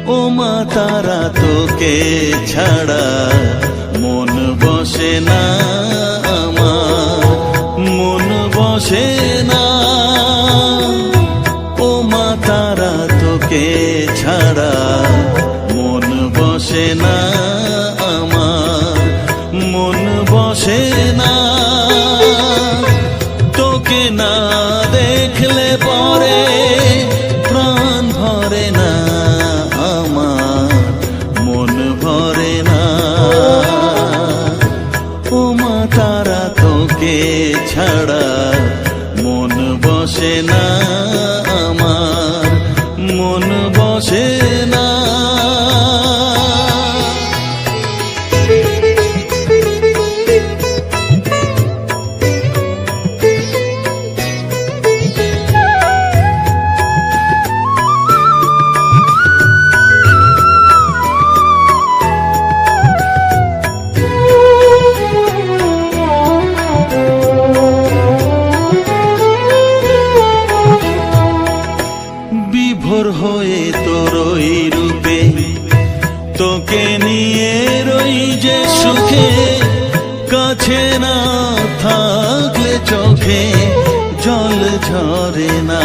ও মা তারা তোকে ছাড়া মন বসে না আমার, মন বসে না। ও মা তারা তোকে ছাড়া মন বসে না আমার, মন বসে না। তোকে না দেখলে পরে প্রাণ ভরে না আমার, মন ভরে না। ও মা তারা তোকে ছাড়া মন বসে না আমার, মন বসে না। বিভোর হয়ে তোর ওই রূপে তোকে নিয়ে রই যে সুখে, কাছে না থাকলে চোখে জল ঝরে না।